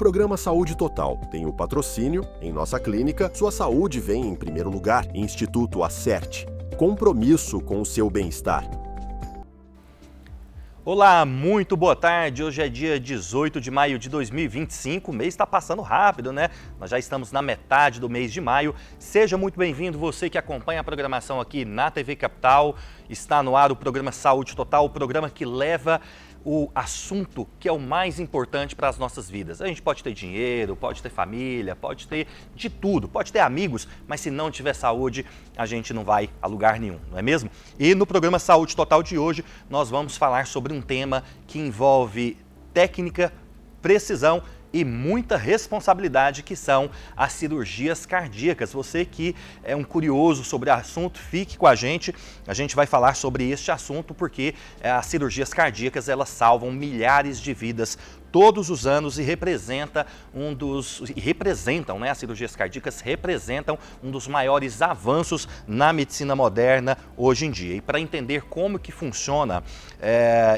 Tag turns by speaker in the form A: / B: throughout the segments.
A: programa Saúde Total tem o patrocínio, em nossa clínica, sua saúde vem em primeiro lugar. Instituto Acerte. Compromisso com o seu bem-estar.
B: Olá, muito boa tarde. Hoje é dia 18 de maio de 2025. O mês está passando rápido, né? Nós já estamos na metade do mês de maio. Seja muito bem-vindo, você que acompanha a programação aqui na TV Capital. Está no ar o programa Saúde Total, o programa que leva o assunto que é o mais importante para as nossas vidas. A gente pode ter dinheiro, pode ter família, pode ter de tudo, pode ter amigos, mas se não tiver saúde, a gente não vai a lugar nenhum, não é mesmo? E no programa Saúde Total de hoje, nós vamos falar sobre um tema que envolve técnica, precisão e muita responsabilidade, que são as cirurgias cardíacas. Você que é um curioso sobre o assunto, fique com a gente vai falar sobre este assunto porque as cirurgias cardíacas, elas salvam milhares de vidas todos os anos e representam, né? As cirurgias cardíacas representam um dos maiores avanços na medicina moderna hoje em dia. E para entender como que funciona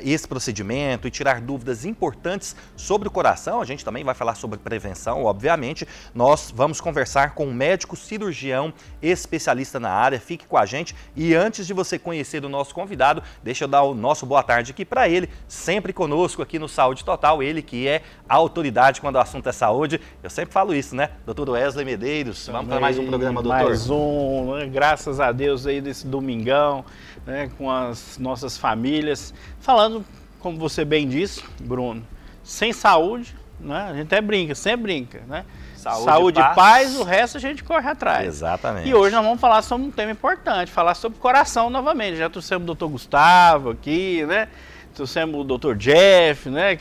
B: esse procedimento e tirar dúvidas importantes sobre o coração, a gente também vai falar sobre prevenção, obviamente. Nós vamos conversar com um médico cirurgião especialista na área. Fique com a gente. E antes de você conhecer o nosso convidado, deixa eu dar o nosso boa tarde aqui para ele, sempre conosco aqui no Saúde Total, ele que é a autoridade quando o assunto é saúde. Eu sempre falo isso, né? Doutor Wesley Medeiros, vamos para mais um programa, doutor?
C: Mais um, né? Graças a Deus aí desse domingão, né? Com as nossas famílias. Falando, como você bem disse, Bruno, sem saúde, né? A gente até brinca, sempre brinca, né? Saúde e paz, o resto a gente corre atrás.
B: Exatamente.
C: E hoje nós vamos falar sobre um tema importante, falar sobre coração novamente. Já trouxemos o doutor Gustavo aqui, né? Trouxemos o doutor Jeff, né?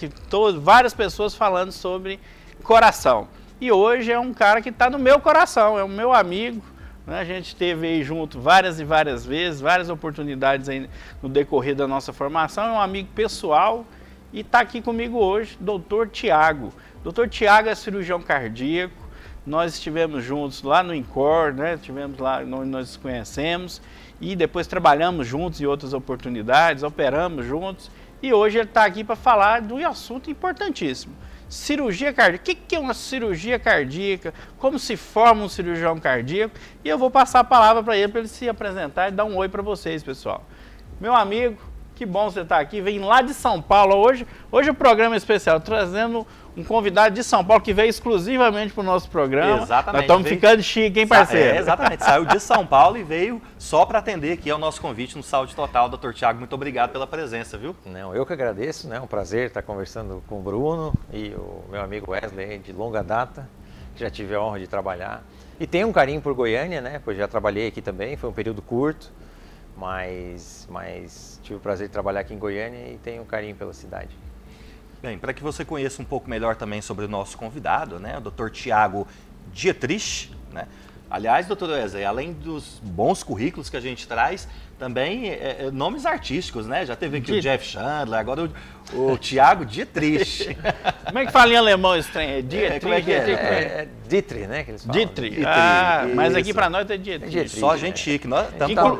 C: Várias pessoas falando sobre coração. E hoje é um cara que está no meu coração, é o meu amigo, né? A gente esteve aí junto várias e várias vezes, várias oportunidades aí no decorrer da nossa formação. É um amigo pessoal e está aqui comigo hoje, doutor Tiago. Doutor Tiago é cirurgião cardíaco. Nós estivemos juntos lá no INCOR, né? Estivemos lá onde nós nos conhecemos e depois trabalhamos juntos em outras oportunidades, operamos juntos. E hoje ele está aqui para falar de um assunto importantíssimo. Cirurgia cardíaca. O que é uma cirurgia cardíaca? Como se forma um cirurgião cardíaco? E eu vou passar a palavra para ele se apresentar e dar um oi para vocês, pessoal. Meu amigo, que bom você estar aqui. Vem lá de São Paulo hoje. Hoje o programa é especial, trazendo um convidado de São Paulo que veio exclusivamente para o nosso programa.
B: Exatamente.
C: Nós estamos ficando chique, hein, parceiro?
B: Exatamente. Saiu de São Paulo e veio só para atender aqui ao nosso convite no Saúde Total. Doutor Tiago, muito obrigado pela presença, viu?
D: Não, eu que agradeço, né? É um prazer estar conversando com o Bruno e o meu amigo Wesley, de longa data, que já tive a honra de trabalhar. E tenho um carinho por Goiânia, né? Pois já trabalhei aqui também, foi um período curto, mas tive o prazer de trabalhar aqui em Goiânia e tenho um carinho pela cidade.
B: Bem, para que você conheça um pouco melhor também sobre o nosso convidado, né, o Dr. Tiago Dietrich, né? Aliás, doutor Wesley, além dos bons currículos que a gente traz, também nomes artísticos, né? Já teve aqui o Jeff Chandler, agora o Tiago Dietrich.
C: Como é que fala em alemão esse trem? É Dietrich?
B: Como é que
D: É Dietrich, né? Que eles falam.
C: Dietrich. Mas aqui para nós é Dietrich.
B: Só gente chique. Nós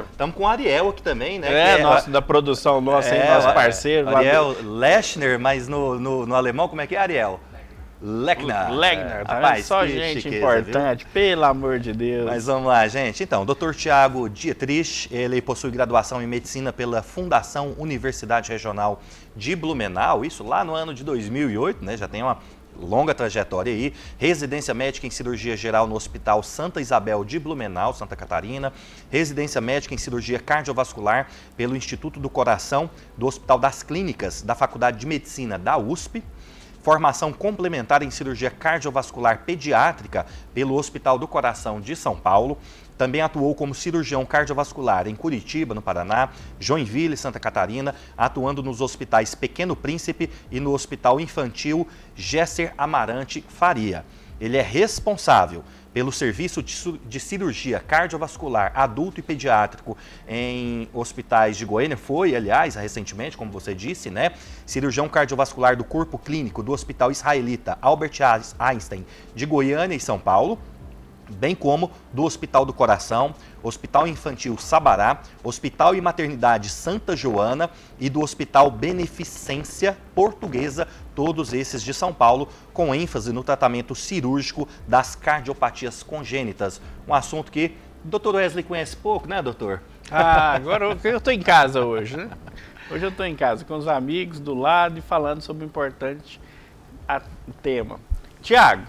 B: estamos com o Ariel aqui também, né?
C: Da produção nossa, nosso parceiro.
B: Ariel Lechner, mas no alemão, como é que é, Ariel? Lechner,
C: tá? Rapaz, só gente chiqueza, importante, viu? Pelo amor de Deus.
B: Mas vamos lá, gente. Então, Dr. Tiago Dietrich, ele possui graduação em Medicina pela Fundação Universidade Regional de Blumenau, isso lá no ano de 2008, né? Já tem uma longa trajetória aí. Residência médica em cirurgia geral no Hospital Santa Isabel de Blumenau, Santa Catarina. Residência médica em cirurgia cardiovascular pelo Instituto do Coração do Hospital das Clínicas da Faculdade de Medicina da USP. Formação complementar em cirurgia cardiovascular pediátrica pelo Hospital do Coração de São Paulo. Também atuou como cirurgião cardiovascular em Curitiba, no Paraná, Joinville, Santa Catarina, atuando nos hospitais Pequeno Príncipe e no Hospital Infantil Gesser Amarante Faria. Ele é responsável pelo serviço de cirurgia cardiovascular adulto e pediátrico em hospitais de Goiânia. Foi, aliás, recentemente, como você disse, né? Cirurgião cardiovascular do Corpo Clínico do Hospital Israelita Albert Einstein de Goiânia e São Paulo. bem como do Hospital do Coração, Hospital Infantil Sabará, Hospital e Maternidade Santa Joana e do Hospital Beneficência Portuguesa, todos esses de São Paulo, com ênfase no tratamento cirúrgico das cardiopatias congênitas. Um assunto que o Dr. Wesley conhece pouco, né, doutor?
C: Ah, agora eu estou em casa hoje, né? Hoje eu estou em casa com os amigos do lado e falando sobre o importante tema. Tiago,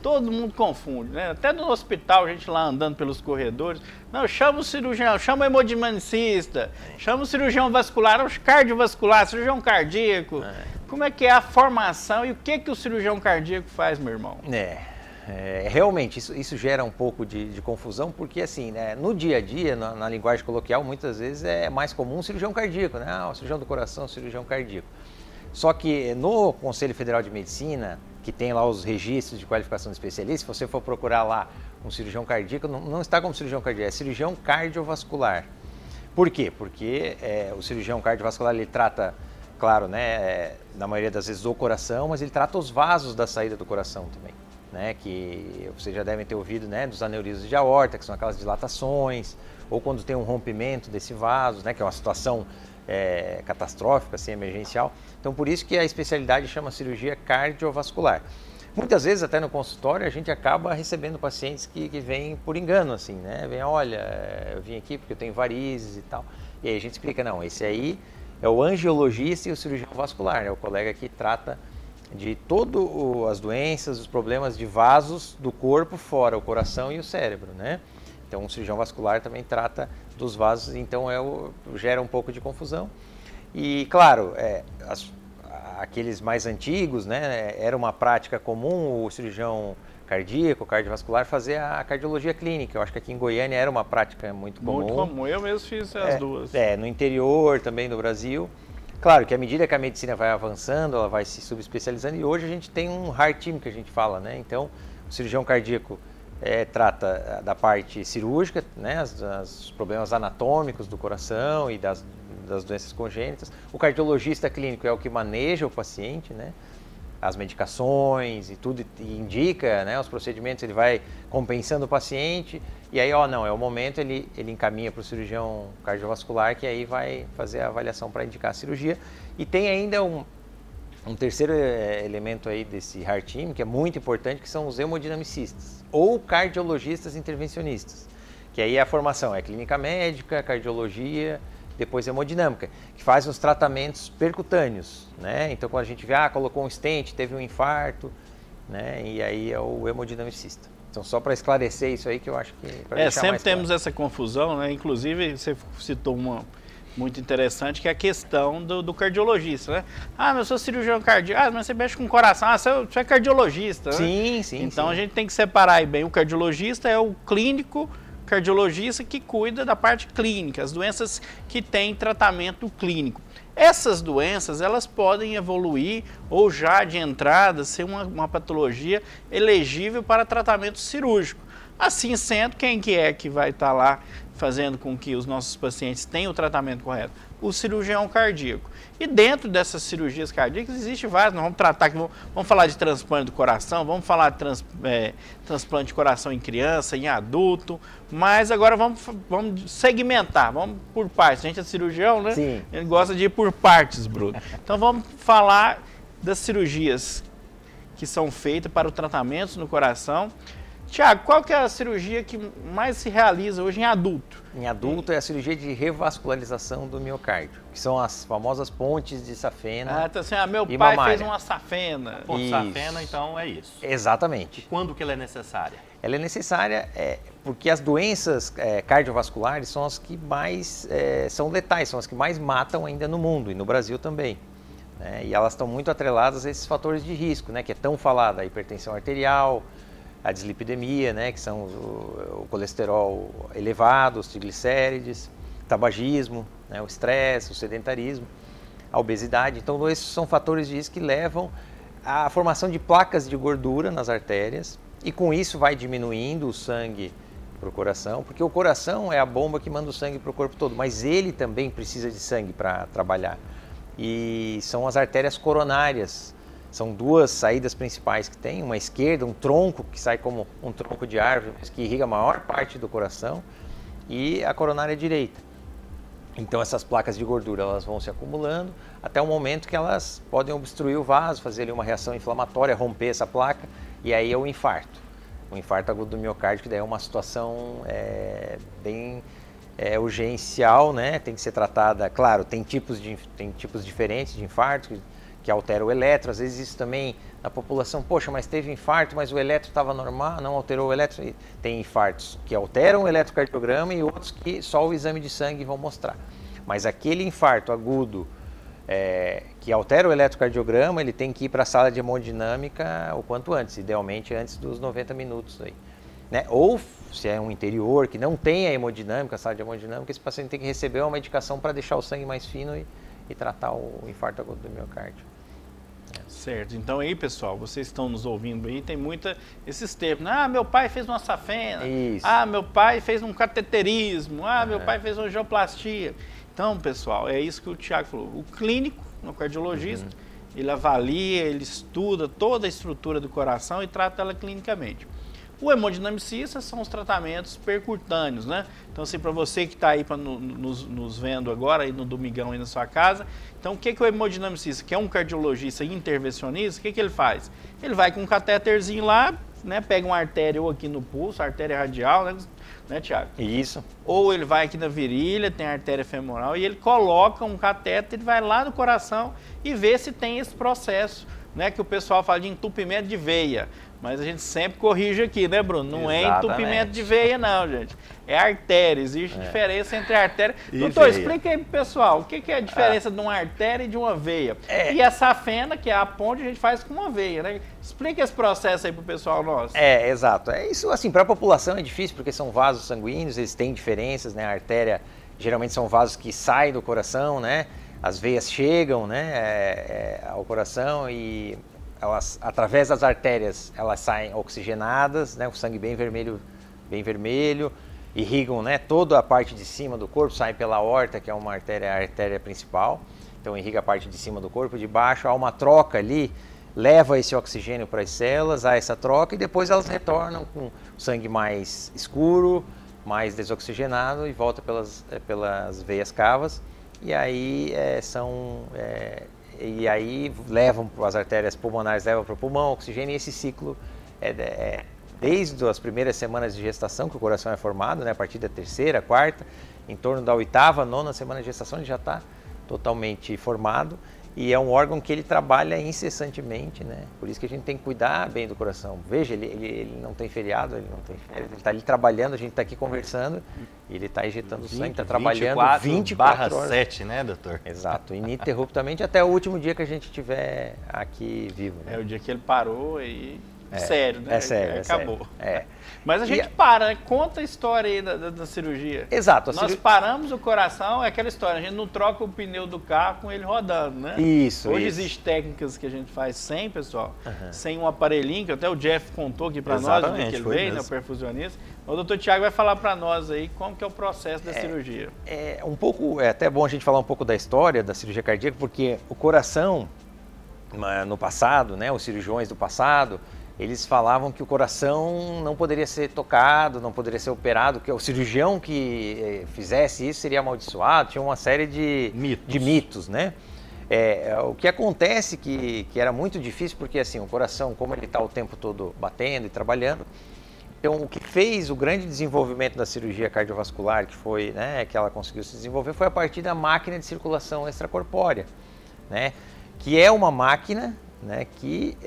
C: todo mundo confunde, né? Até no hospital, a gente lá andando pelos corredores. Não, chama o cirurgião, chama o hemodinamicista, chama o cirurgião vascular, o cardiovascular, cirurgião cardíaco. Como é que é a formação e o que o cirurgião cardíaco faz, meu irmão?
D: Realmente, isso gera um pouco de confusão, porque assim, né, no dia a dia, na linguagem coloquial, muitas vezes é mais comum o cirurgião cardíaco, né? O cirurgião do coração, o cirurgião cardíaco. Só que no Conselho Federal de Medicina, que tem lá os registros de qualificação de especialista, se você for procurar lá um cirurgião cardíaco, não está como cirurgião cardíaco, é cirurgião cardiovascular. Por quê? Porque o cirurgião cardiovascular, ele trata, claro, né, na maioria das vezes, o coração, mas ele trata os vasos da saída do coração também. Né, que vocês já devem ter ouvido, né, dos aneurismas de aorta, que são aquelas dilatações, ou quando tem um rompimento desse vaso, né, que é uma situação catastrófica, assim, emergencial. Então, por isso que a especialidade chama cirurgia cardiovascular. Muitas vezes, até no consultório, a gente acaba recebendo pacientes que vêm por engano, assim, né, vem, olha, eu vim aqui porque eu tenho varizes e tal, e aí a gente explica, não, esse aí é o angiologista e o cirurgião vascular, é o colega que trata de todas as doenças, os problemas de vasos do corpo fora o coração e o cérebro, né? Então, o cirurgião vascular também trata dos vasos, então gera um pouco de confusão. E, claro, aqueles mais antigos, né, era uma prática comum o cirurgião cardíaco, cardiovascular, fazer a cardiologia clínica. Eu acho que aqui em Goiânia era uma prática muito comum.
C: Muito comum, eu mesmo fiz as duas.
D: No interior também do Brasil. Claro que à medida que a medicina vai avançando, ela vai se subespecializando, e hoje a gente tem um heart team que a gente fala, né? Então, o cirurgião cardíaco trata da parte cirúrgica, né? Os problemas anatômicos do coração e das doenças congênitas. O cardiologista clínico é o que maneja o paciente, né? As medicações e tudo, e indica, né, os procedimentos, ele vai compensando o paciente, e aí, é o momento, ele encaminha para o cirurgião cardiovascular, que aí vai fazer a avaliação para indicar a cirurgia. E tem ainda um terceiro elemento aí desse heart team, que é muito importante, que são os hemodinamicistas, ou cardiologistas intervencionistas, que aí a formação é clínica médica, cardiologia, depois hemodinâmica, que faz os tratamentos percutâneos, né? Então, quando a gente vê, colocou um stent, teve um infarto, né? E aí é o hemodinamicista. Então, só para esclarecer isso aí, que eu acho que...
C: sempre temos essa confusão, né? Inclusive, você citou uma muito interessante, que é a questão do cardiologista, né? Mas eu sou cirurgião cardíaco, mas você mexe com o coração, você é cardiologista, né?
D: Sim.
C: Então, a gente tem que separar aí bem. O cardiologista é o clínico cardiologista que cuida da parte clínica, as doenças que têm tratamento clínico. Essas doenças, elas podem evoluir ou já de entrada ser uma patologia elegível para tratamento cirúrgico. Assim sendo, quem que vai estar lá fazendo com que os nossos pacientes tenham o tratamento correto? O cirurgião cardíaco. E dentro dessas cirurgias cardíacas existe várias. Nós vamos tratar, vamos falar de transplante do coração, vamos falar de transplante de coração em criança, em adulto, mas agora vamos segmentar, vamos por partes. A gente é cirurgião, né?
D: Sim.
C: Ele gosta de ir por partes, Bruno. Então vamos falar das cirurgias que são feitas para o tratamento no coração. Tiago, qual que é a cirurgia que mais se realiza hoje em adulto?
D: Em adulto é a cirurgia de revascularização do miocárdio, que são as famosas pontes de safena.
C: Então assim, meu pai
D: mamária.
C: fez uma safena.
B: Ponte de safena, então é isso.
D: Exatamente.
B: E quando que ela é necessária?
D: Ela é necessária porque as doenças cardiovasculares são as que mais são letais, são as que mais matam ainda no mundo e no Brasil também. Né? E elas estão muito atreladas a esses fatores de risco, né? Que é tão falada, a hipertensão arterial, a dislipidemia, né, que são o colesterol elevado, os triglicérides, tabagismo, né, o estresse, o sedentarismo, a obesidade. Então, esses são fatores de risco que levam à formação de placas de gordura nas artérias, e com isso vai diminuindo o sangue para o coração, porque o coração é a bomba que manda o sangue para o corpo todo, mas ele também precisa de sangue para trabalhar. E são as artérias coronárias São duas saídas principais que tem, uma esquerda, um tronco que sai como um tronco de árvore, que irriga a maior parte do coração, e a coronária direita. Então essas placas de gordura elas vão se acumulando até o momento que elas podem obstruir o vaso, fazer ali uma reação inflamatória, romper essa placa, e aí é o infarto. O infarto agudo do miocárdio, que daí é uma situação bem urgencial, né? Tem que ser tratada, claro, tem tipos diferentes de infarto que alteram o eletro, às vezes isso também na população, poxa, mas teve infarto, mas o eletro estava normal, não alterou o eletro. Tem infartos que alteram o eletrocardiograma e outros que só o exame de sangue vão mostrar. Mas aquele infarto agudo que altera o eletrocardiograma, ele tem que ir para a sala de hemodinâmica o quanto antes, idealmente antes dos 90 minutos aí, né? Ou se é um interior que não tem a hemodinâmica, a sala de hemodinâmica, esse paciente tem que receber uma medicação para deixar o sangue mais fino e tratar o infarto agudo do miocárdio.
C: Certo, então aí pessoal, vocês estão nos ouvindo aí, tem esses termos, né? Ah, meu pai fez uma safena,
D: Isso.
C: Ah, meu pai fez um cateterismo, ah, meu pai fez uma angioplastia. Então pessoal, é isso que o Thiago falou, o clínico, o cardiologista, ele avalia, ele estuda toda a estrutura do coração e trata ela clinicamente. O hemodinamicista são os tratamentos percutâneos, né? Então, assim, para você que está aí nos vendo agora, aí no domingão aí na sua casa, então o que o hemodinamicista, que é um cardiologista e intervencionista, o que ele faz? Ele vai com um catéterzinho lá, né? Pega uma artéria ou aqui no pulso, artéria radial, né, Thiago?
D: Isso.
C: Ou ele vai aqui na virilha, tem a artéria femoral, e ele coloca um catéter, ele vai lá no coração e vê se tem esse processo, né? Que o pessoal fala de entupimento de veia. Mas a gente sempre corrige aqui, né, Bruno? Não
D: Exatamente.
C: É entupimento de veia, não, gente. É artéria. Existe diferença entre artéria...
B: E
C: Doutor,
B: veia.
C: explica aí pro pessoal, o que é a diferença de uma artéria e de uma veia? E a safena, que é a ponte, a gente faz com uma veia, né? Explica esse processo aí pro pessoal nosso.
D: Exato. Isso, assim, para a população é difícil, porque são vasos sanguíneos, eles têm diferenças, né? A artéria, geralmente são vasos que saem do coração, né? As veias chegam, né, ao coração e... Elas, através das artérias, elas saem oxigenadas, né, o sangue bem vermelho, irrigam, né, toda a parte de cima do corpo, sai pela aorta, que é uma artéria, a artéria principal, então irriga a parte de cima do corpo, de baixo, há uma troca ali, leva esse oxigênio para as células, há essa troca e depois elas retornam com o sangue mais escuro, mais desoxigenado e volta pelas veias cavas e aí E aí levam as artérias pulmonares, levam para o pulmão, oxigênio, e esse ciclo desde as primeiras semanas de gestação, que o coração é formado, né, a partir da terceira, quarta, em torno da oitava, nona semana de gestação, ele já está totalmente formado e é um órgão que ele trabalha incessantemente, né? Por isso que a gente tem que cuidar bem do coração. Veja, ele não tem feriado, ele não tem férias, ele está ali trabalhando, a gente está aqui conversando e ele está injetando sangue, está trabalhando 24 horas.
B: 24/7, né, doutor?
D: Exato, ininterruptamente até o último dia que a gente estiver aqui vivo. Né?
C: É o dia que ele parou e... sério, né?
D: É sério,
C: acabou.
D: Sério.
C: Mas a gente para, né? Conta a história aí da cirurgia.
D: Exato.
C: Nós paramos o coração, é aquela história, a gente não troca o pneu do carro com ele rodando, né?
D: Isso,
C: Hoje
D: isso.
C: existem técnicas que a gente faz sem, pessoal, sem um aparelhinho, que até o Jeff contou aqui para nós, o dia que ele veio, né, o perfusionista. O doutor Thiago vai falar para nós aí como que é o processo da cirurgia.
D: É até bom a gente falar um pouco da história da cirurgia cardíaca, porque o coração, no passado, né, os cirurgiões do passado, eles falavam que o coração não poderia ser tocado, não poderia ser operado, que o cirurgião que fizesse isso seria amaldiçoado, tinha uma série de mitos, né? O que acontece que era muito difícil, porque assim, o coração, como ele está o tempo todo batendo e trabalhando, então o que fez o grande desenvolvimento da cirurgia cardiovascular, que foi, né, que ela conseguiu se desenvolver, foi a partir da máquina de circulação extracorpórea, né? Que é uma máquina, né, que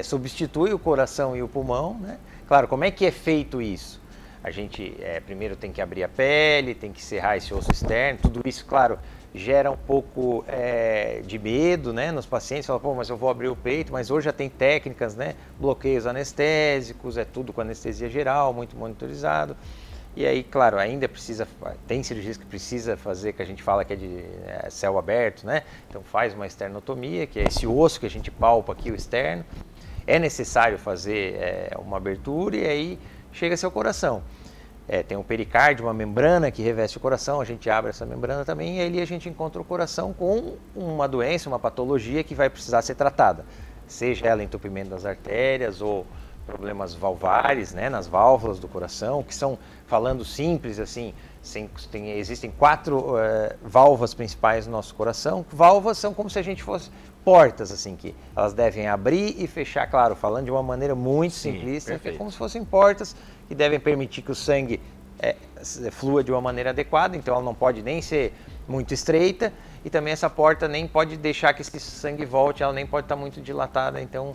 D: substitui o coração e o pulmão, né? Claro, como é que é feito isso? A gente primeiro tem que abrir a pele, tem que serrar esse osso externo, tudo isso, claro, gera um pouco de medo, né, nos pacientes. Fala, pô, mas eu vou abrir o peito, mas hoje já tem técnicas, né, bloqueios anestésicos, é tudo com anestesia geral, muito monitorizado. E aí, claro, ainda tem cirurgias que precisa fazer, que a gente fala que é de céu aberto, né? Então faz uma esternotomia, que é esse osso que a gente palpa aqui, o externo. É necessário fazer uma abertura e aí chega-se ao coração. Tem um pericárdio, uma membrana que reveste o coração, a gente abre essa membrana também e ali a gente encontra o coração com uma doença, uma patologia que vai precisar ser tratada. seja ela entupimento das artérias ou problemas valvares, né, nas válvulas do coração, que são, falando simples assim, existem 4 válvulas principais no nosso coração. Válvulas são como se a gente fosse portas, assim, que elas devem abrir e fechar, claro, falando de uma maneira muito simplista, que é como se fossem portas que devem permitir que o sangue flua de uma maneira adequada, então ela não pode nem ser muito estreita e também essa porta nem pode deixar que esse sangue volte, ela nem pode estar muito dilatada, então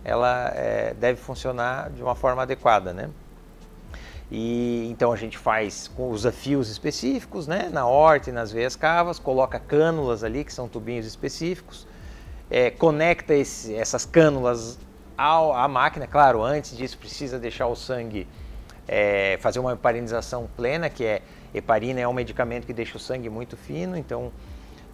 D: ela deve funcionar de uma forma adequada, né? E então a gente usa fios específicos, né, na aorta e nas veias cavas, coloca cânulas ali, que são tubinhos específicos, conecta essas cânulas à máquina. Claro, antes disso precisa deixar o sangue, fazer uma heparinização plena, que heparina é um medicamento que deixa o sangue muito fino, então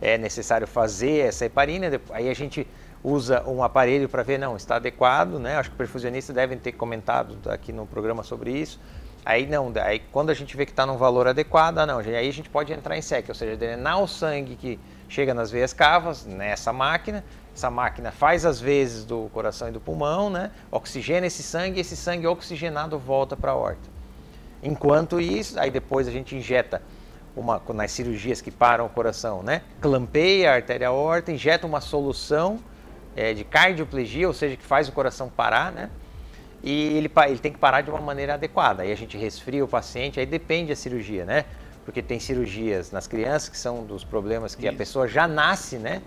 D: é necessário fazer essa heparina. Aí a gente usa um aparelho para ver, não, está adequado, né? Acho que perfusionistas devem ter comentado aqui no programa sobre isso. Aí quando a gente vê que está num valor adequado, aí a gente pode entrar em SEC, ou seja, drenar o sangue que chega nas veias cavas nessa máquina. Essa máquina faz as vezes do coração e do pulmão, né? Oxigena esse sangue oxigenado volta para a aorta. Enquanto isso, aí depois a gente injeta nas cirurgias que param o coração, né? Clampeia a artéria aorta, injeta uma solução de cardioplegia, ou seja, que faz o coração parar, né? E ele tem que parar de uma maneira adequada. Aí a gente resfria o paciente, aí depende da cirurgia, né? Porque tem cirurgias nas crianças que são dos problemas que a pessoa já nasce, né,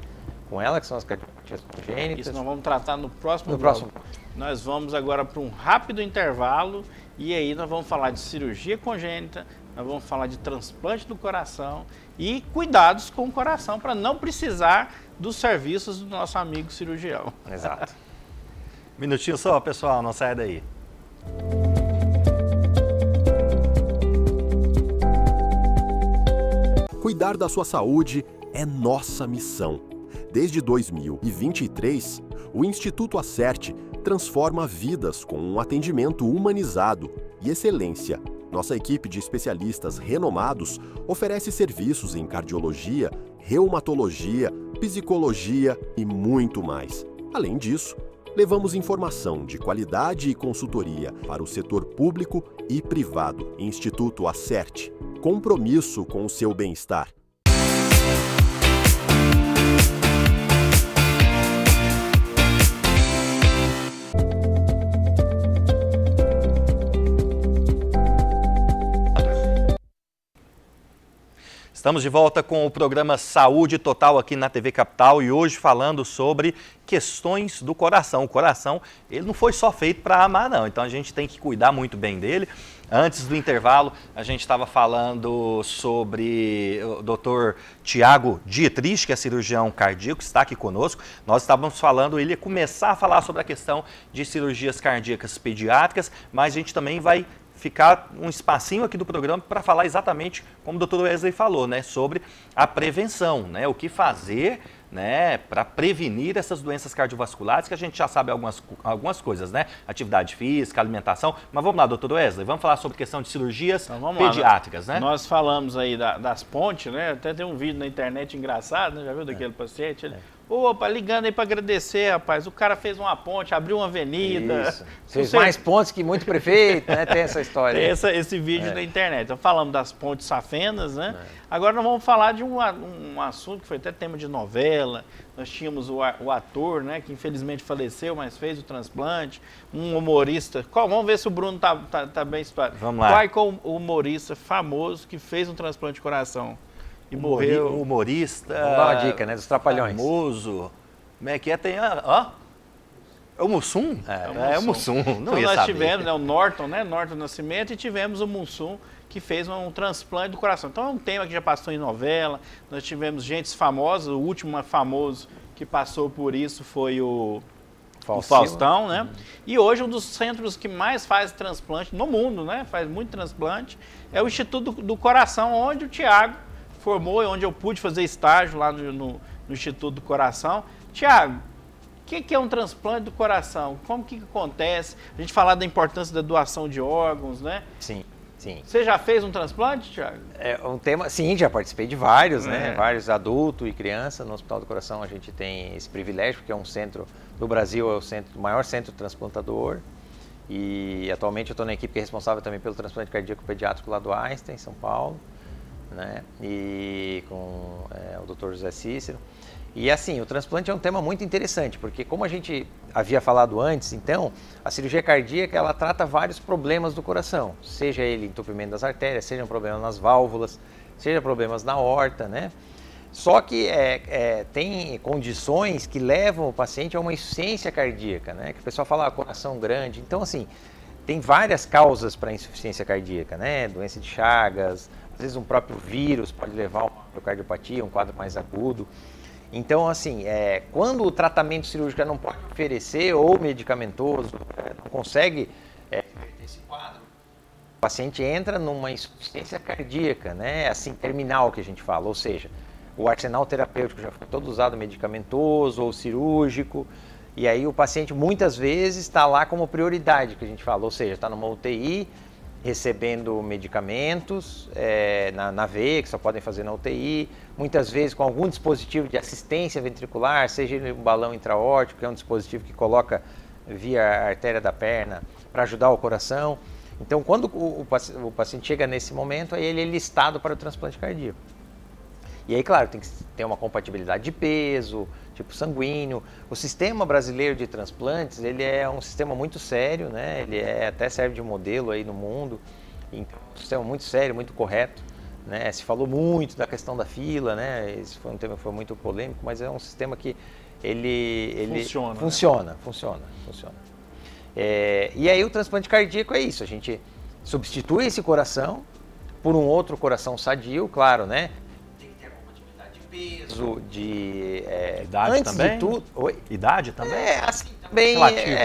D: com ela, que são as cardiopatias congênitas.
C: Isso nós vamos tratar no próximo bloco. Nós vamos agora para um rápido intervalo e aí nós vamos falar de cirurgia congênita, nós vamos falar de transplante do coração e cuidados com o coração para não precisar dos serviços do nosso amigo cirurgião.
D: Exato.
B: Minutinho só, pessoal, não saia daí.
A: Cuidar da sua saúde é nossa missão. Desde 2023, o Instituto Acerte transforma vidas com um atendimento humanizado e excelência. Nossa equipe de especialistas renomados oferece serviços em cardiologia, reumatologia, psicologia e muito mais. Além disso, levamos informação de qualidade e consultoria para o setor público e privado. Instituto Acerte. Compromisso com o seu bem-estar.
B: Estamos de volta com o programa Saúde Total aqui na TV Capital e hoje falando sobre questões do coração. O coração, ele não foi só feito para amar, não. Então a gente tem que cuidar muito bem dele. Antes do intervalo, a gente estava falando sobre o Dr. Tiago Dietrich, que é cirurgião cardíaco, que está aqui conosco. Nós estávamos falando, ele ia começar a falar sobre a questão de cirurgias cardíacas pediátricas, mas a gente também vai ficar um espacinho aqui do programa para falar exatamente como o Dr. Wesley falou, né, sobre a prevenção, né, o que fazer, né, para prevenir essas doenças cardiovasculares, que a gente já sabe algumas coisas, né, atividade física, alimentação, mas vamos lá, Dr. Wesley, vamos falar sobre questão de cirurgias pediátricas, né?
C: Nós falamos aí das pontes, né, até tem um vídeo na internet engraçado, né, já viu daquele paciente? Ele, opa, ligando aí para agradecer, rapaz, o cara fez uma ponte, abriu uma avenida. Isso.
D: Fez mais pontes que muito prefeito, né? Tem essa história.
C: Tem esse vídeo na internet. Então falamos das pontes safenas, né? Agora nós vamos falar de um assunto que foi até tema de novela. Nós tínhamos o ator, né, que infelizmente faleceu, mas fez o transplante. Um humorista. Vamos ver se o Bruno tá bem situado.
B: Vamos lá.
C: Qual o humorista famoso que fez um transplante de coração? E morreu.
B: Humorista.
D: Vamos dar uma dica, né? Dos Trapalhões.
B: Famoso. Como é que é? Tem ó. É o Mussum? É o Mussum. Não
C: então
B: ia
C: nós
B: saber.
C: tivemos, né, o Norton, né? Norton Nascimento, e tivemos o Mussum, que fez um transplante do coração. Então é um tema que já passou em novela. Nós tivemos gente famosa. O último famoso que passou por isso foi o Faustão, né? E hoje um dos centros que mais faz transplante no mundo, né? Faz muito transplante, é o Instituto do Coração, onde o Tiago formou e onde eu pude fazer estágio lá no Instituto do Coração. Tiago, o que é um transplante do coração? Como que acontece? A gente falar da importância da doação de órgãos, né?
D: Sim. sim.
C: Você já fez um transplante, Thiago?
D: É um tema, sim, já participei de vários, né? Vários adultos e crianças. No Hospital do Coração a gente tem esse privilégio, porque é um centro do Brasil, é o maior centro transplantador. E atualmente eu estou na equipe que é responsável também pelo transplante cardíaco pediátrico lá do Einstein, em São Paulo, né? E com o Dr. José Cícero. E assim, o transplante é um tema muito interessante, porque como a gente havia falado antes, então, a cirurgia cardíaca, ela trata vários problemas do coração, seja ele entupimento das artérias, seja um problema nas válvulas, seja problemas na aorta, né? Só que tem condições que levam o paciente a uma insuficiência cardíaca, né? Que o pessoal fala, coração grande. Então, assim, tem várias causas para insuficiência cardíaca, né? Doença de Chagas, às vezes um próprio vírus pode levar a uma miocardiopatia, um quadro mais agudo. Então, assim, quando o tratamento cirúrgico não pode oferecer ou medicamentoso, não consegue esse quadro, o paciente entra numa insuficiência cardíaca, né? Assim, terminal que a gente fala, ou seja, o arsenal terapêutico já foi todo usado medicamentoso ou cirúrgico, e aí o paciente muitas vezes está lá como prioridade, que a gente fala, ou seja, está numa UTI, recebendo medicamentos na veia, que só podem fazer na UTI, muitas vezes com algum dispositivo de assistência ventricular, seja um balão intraórtico, que é um dispositivo que coloca via artéria da perna para ajudar o coração. Então, quando o paciente chega nesse momento, aí ele é listado para o transplante cardíaco. E aí, claro, tem que ter uma compatibilidade de peso, tipo sanguíneo. O sistema brasileiro de transplantes, ele é um sistema muito sério, né? Ele até serve de modelo aí no mundo. Então, é um sistema muito sério, muito correto, né? Se falou muito da questão da fila, né? Esse foi um tema que foi muito polêmico, mas é um sistema que ele funciona. E aí o transplante cardíaco é isso, a gente substitui esse coração por um outro coração sadio, claro, né? Peso, de
B: idade
D: antes
B: também?
D: De tudo,
B: idade também?
D: Assim, também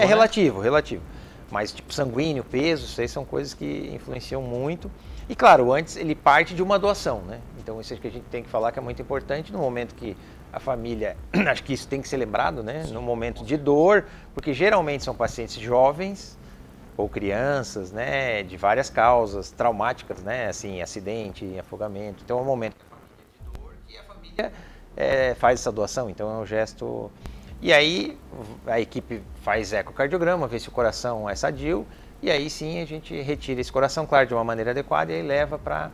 B: relativo, né?
D: relativo. Mas tipo sanguíneo, peso, isso aí são coisas que influenciam muito. E claro, antes ele parte de uma doação, né? Então isso é que a gente tem que falar que é muito importante no momento que a família, acho que isso tem que ser lembrado, né? No momento de dor, porque geralmente são pacientes jovens ou crianças, né? De várias causas traumáticas, né? Assim, acidente, afogamento. Então é um momento faz essa doação, então é um gesto. E aí a equipe faz ecocardiograma, vê se o coração é sadio, e aí sim a gente retira esse coração, claro, de uma maneira adequada, e aí leva para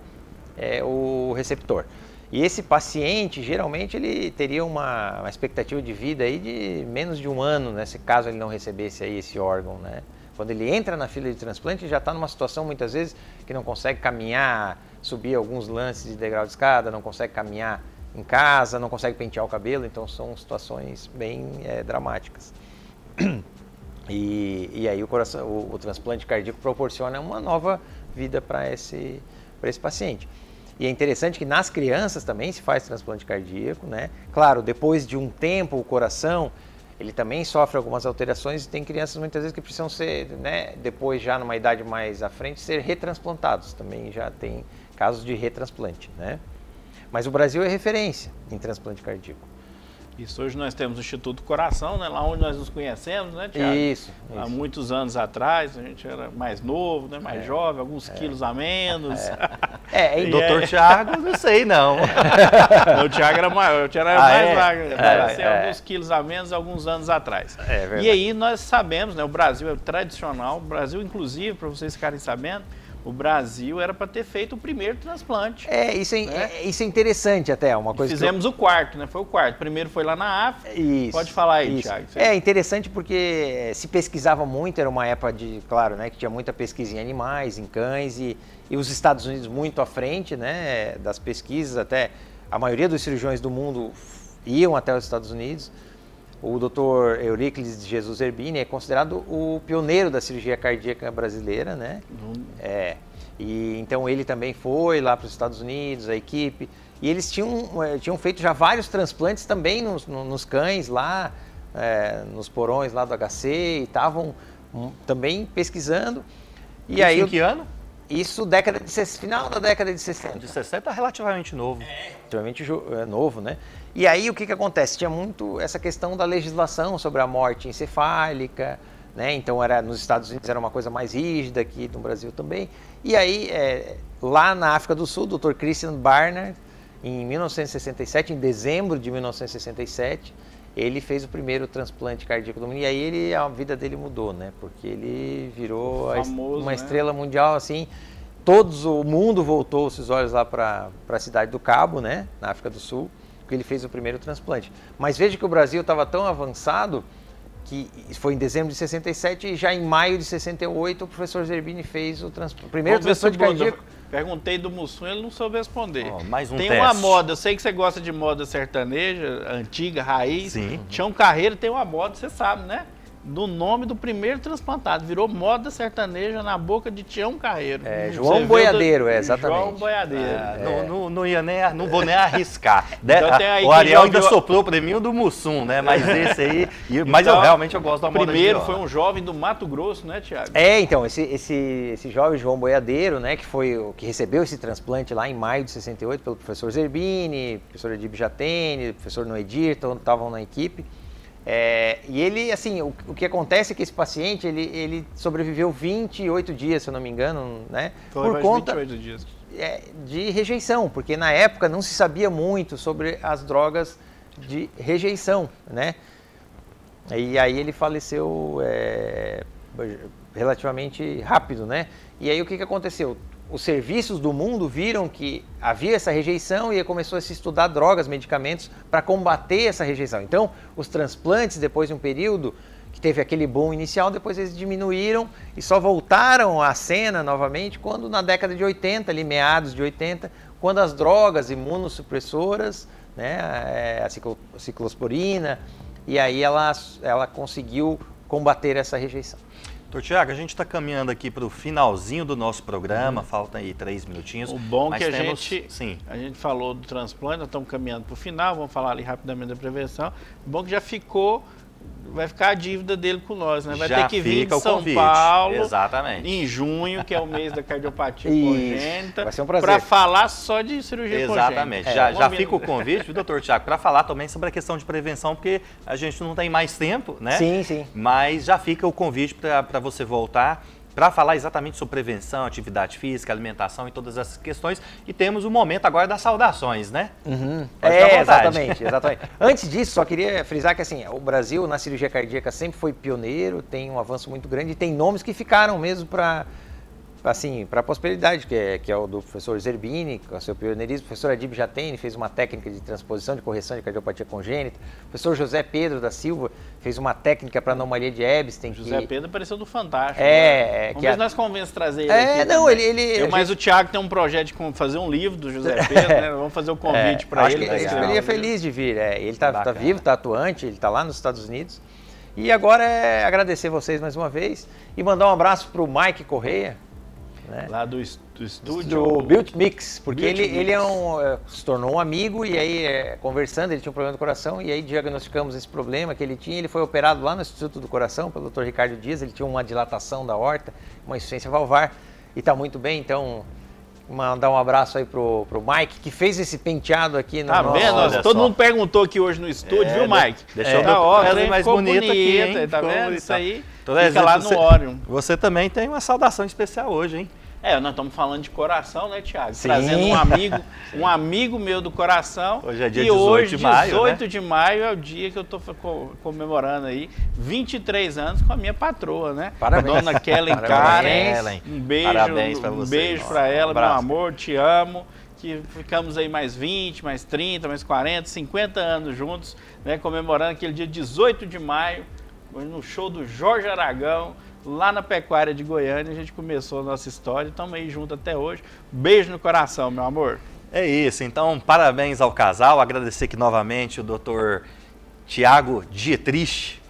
D: o receptor. E esse paciente, geralmente, ele teria uma expectativa de vida aí de menos de 1 ano, né, se caso ele não recebesse aí esse órgão, né? Quando ele entra na fila de transplante, já está numa situação, muitas vezes, que não consegue caminhar, subir alguns lances de degrau de escada, não consegue caminhar em casa, não consegue pentear o cabelo, então são situações bem dramáticas. E aí o transplante cardíaco proporciona uma nova vida para esse paciente. E é interessante que nas crianças também se faz transplante cardíaco, né? Claro, depois de um tempo o coração, ele também sofre algumas alterações e tem crianças muitas vezes que precisam ser, né, depois já numa idade mais à frente, ser retransplantados. Também já tem casos de retransplante, né? Mas o Brasil é referência em transplante cardíaco.
C: Isso, hoje nós temos o Instituto Coração, né, lá onde nós nos conhecemos, né, Thiago?
D: Isso.
C: Há muitos anos atrás, a gente era mais novo, né, mais jovem, alguns quilos a menos.
B: Doutor Thiago, não sei não.
C: O Thiago era maior, o Thiago era mais magro, alguns quilos a menos, alguns anos atrás. E aí nós sabemos, né, o Brasil é tradicional, o Brasil, inclusive, para vocês ficarem sabendo, o Brasil era para ter feito o primeiro transplante.
D: Isso é interessante até, uma coisa.
C: Fizemos o quarto, né? Foi o quarto. Primeiro foi lá na África.
D: Isso.
C: Pode falar aí, Thiago.
D: É interessante porque se pesquisava muito, era uma época claro, né, que tinha muita pesquisa em animais, em cães e os Estados Unidos muito à frente, né, das pesquisas, até a maioria dos cirurgiões do mundo iam até os Estados Unidos. O Dr. Euríclides de Jesus Zerbini é considerado o pioneiro da cirurgia cardíaca brasileira, né? E então ele também foi lá para os Estados Unidos, a equipe, e eles tinham feito já vários transplantes também nos cães lá, nos porões lá do HC, e estavam também pesquisando. E aí,
B: em que ano?
D: Isso final da década de 60.
B: De 60 é relativamente novo.
D: Relativamente novo, né? E aí o que acontece? Tinha muito essa questão da legislação sobre a morte encefálica, né? Então nos Estados Unidos era uma coisa mais rígida, aqui no Brasil também. E aí, lá na África do Sul, o Dr. Christian Barnard, em 1967, em dezembro de 1967, ele fez o primeiro transplante cardíaco do mundo. E aí a vida dele mudou, né? Porque ele virou
C: famoso,
D: uma estrela mundial, assim. O mundo voltou os seus olhos lá para a cidade do Cabo, né? Na África do Sul, porque ele fez o primeiro transplante. Mas veja que o Brasil estava tão avançado que foi em dezembro de 67 e já em maio de 68 o professor Zerbini fez o primeiro transplante cardíaco.
C: Perguntei do Mussum, ele não soube responder.
B: Mais um
C: tem
B: teste.
C: Uma moda, eu sei que você gosta de moda sertaneja, antiga, raiz.
B: Sim.
C: Tião Carreiro tem uma moda, você sabe, né? Do nome do primeiro transplantado. Virou moda sertaneja na boca de Tião Carreiro.
D: João Boiadeiro, exatamente.
C: João Boiadeiro.
B: Não vou nem arriscar.
C: Então,
B: o Ariel ainda soprou para mim o do Mussum, né? Mas esse aí... Mas então, eu gosto da moda de
C: primeiro foi um jovem do Mato Grosso, né, Tiago?
D: Então, esse jovem João Boiadeiro, né, que recebeu esse transplante lá em maio de 68 pelo professor Zerbini, professor Edib Jatene, professor Noedir, estavam na equipe. E ele, assim, o que acontece é que esse paciente, ele sobreviveu 28 dias, se eu não me engano, né? Por conta
C: 28 dias.
D: De rejeição, porque na época não se sabia muito sobre as drogas de rejeição, né? E aí ele faleceu relativamente rápido, né? E aí o que aconteceu? Os serviços do mundo viram que havia essa rejeição e começou a se estudar drogas, medicamentos para combater essa rejeição. Então, os transplantes, depois de um período que teve aquele boom inicial, depois eles diminuíram e só voltaram à cena novamente quando na década de 80, ali meados de 80, quando as drogas imunossupressoras, né, a ciclosporina, e aí ela conseguiu combater essa rejeição.
B: Doutor Tiago, a gente está caminhando aqui para o finalzinho do nosso programa, faltam aí 3 minutinhos.
C: O bom é que
B: Sim.
C: A gente falou do transplante, nós estamos caminhando para o final, vamos falar ali rapidamente da prevenção. O bom é que já vai ficar a dívida dele com nós, né? Vai ter que vir de São Paulo,
B: exatamente,
C: em junho, que é o mês da cardiopatia congênita,
D: vai ser um prazer,
C: para falar só de cirurgia congênita.
B: Exatamente, já fica o convite, viu, doutor Tiago, para falar também sobre a questão de prevenção, porque a gente não tem mais tempo, né?
D: Sim.
B: Mas já fica o convite para você voltar, para falar exatamente sobre prevenção, atividade física, alimentação e todas essas questões. E temos o momento agora das saudações, né?
D: Exatamente. Antes disso, só queria frisar que assim, o Brasil na cirurgia cardíaca sempre foi pioneiro, tem um avanço muito grande e tem nomes que ficaram mesmo para a prosperidade, que é o do professor Zerbini, com o seu pioneirismo. O professor Edib Jatene fez uma técnica de transposição de correção de cardiopatia congênita. O professor José Pedro da Silva fez uma técnica para anomalia de Ebstein.
C: José Pedro apareceu do Fantástico.
D: Vamos
C: ver se nós convencemos trazer ele aqui. Mas o Tiago tem um projeto de fazer um livro do José Pedro, né? Vamos fazer o convite para ele.
D: Ele ficaria feliz de vir. Ele está vivo, está atuante, ele está lá nos Estados Unidos. E agora agradecer vocês mais uma vez e mandar um abraço para o Mike Correia, né?
C: Lá do estúdio
D: do Built Mix, porque ele se tornou um amigo e aí conversando, ele tinha um problema do coração e aí diagnosticamos esse problema que ele tinha. Ele foi operado lá no Instituto do Coração pelo Dr. Ricardo Dias. Ele tinha uma dilatação da aorta, uma insuficiência valvar e está muito bem. Então mandar um abraço aí pro Mike, que fez esse penteado aqui no nosso...
C: vendo? Todo mundo perguntou aqui hoje no estúdio, viu, Mike?
B: Deixou a mais bonita aqui, hein?
C: Tá vendo? Isso aí
B: fica
C: exemplo, lá no Orion.
B: Você também tem uma saudação especial hoje, hein?
C: Nós estamos falando de coração, né, Tiago?
D: Sim.
C: Trazendo um amigo meu do coração.
B: Hoje é dia 18 de maio,
C: 18 de maio é o dia que eu estou comemorando aí 23 anos com a minha patroa, né?
D: Parabéns.
C: Dona Kellen Karen. Um beijo.
B: Parabéns para você.
C: Um beijo para ela, meu amor, te amo. Que ficamos aí mais 20, mais 30, mais 40, 50 anos juntos, né? Comemorando aquele dia 18 de maio, no show do Jorge Aragão, lá na Pecuária de Goiânia. A gente começou a nossa história e estamos aí juntos até hoje. Beijo no coração, meu amor.
B: É isso, então parabéns ao casal, agradecer aqui novamente o Dr. Tiago Dietrich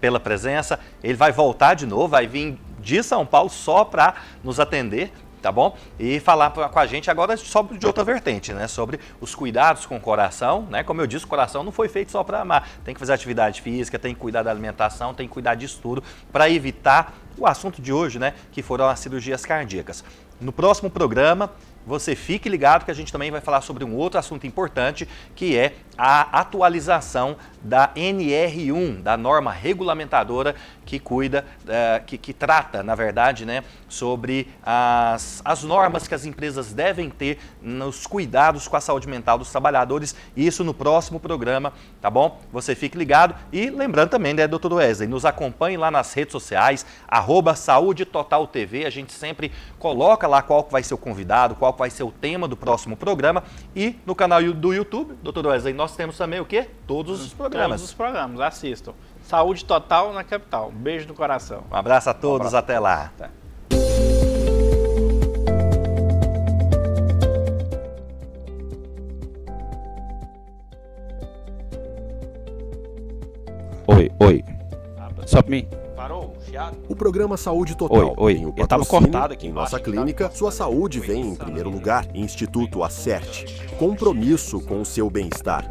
B: pela presença. Ele vai voltar de novo, vai vir de São Paulo só para nos atender, tá bom? E falar com a gente agora sobre de outra vertente, né? Sobre os cuidados com o coração, né? Como eu disse, o coração não foi feito só para amar. Tem que fazer atividade física, tem que cuidar da alimentação, tem que cuidar disso tudo para evitar o assunto de hoje, né? Que foram as cirurgias cardíacas. No próximo programa, você fique ligado que a gente também vai falar sobre um outro assunto importante, que é a atualização da NR1, da norma regulamentadora que cuida, que trata, na verdade, né, sobre as normas que as empresas devem ter nos cuidados com a saúde mental dos trabalhadores. Isso no próximo programa, tá bom? Você fique ligado e lembrando também, né, Dr. Wesley, nos acompanhe lá nas redes sociais, @SaúdeTotalTV, a gente sempre coloca lá qual vai ser o convidado, qual vai ser o tema do próximo programa, e no canal do YouTube, Dr. Wesley, nós temos também o quê? Todos os programas.
C: Todos os programas, assistam. Saúde Total na Capital. Um beijo no coração.
B: Um abraço a todos, até lá.
C: Tá.
E: Oi. Só pra mim.
C: Parou? Chiado?
A: O programa Saúde Total
E: Oi.
A: tem o
E: Eu tava
A: patrocínio.
E: cortado aqui
A: Em
E: embaixo.
A: nossa clínica, sua saúde vem em primeiro lugar. Instituto Acerte. Compromisso com o seu bem-estar.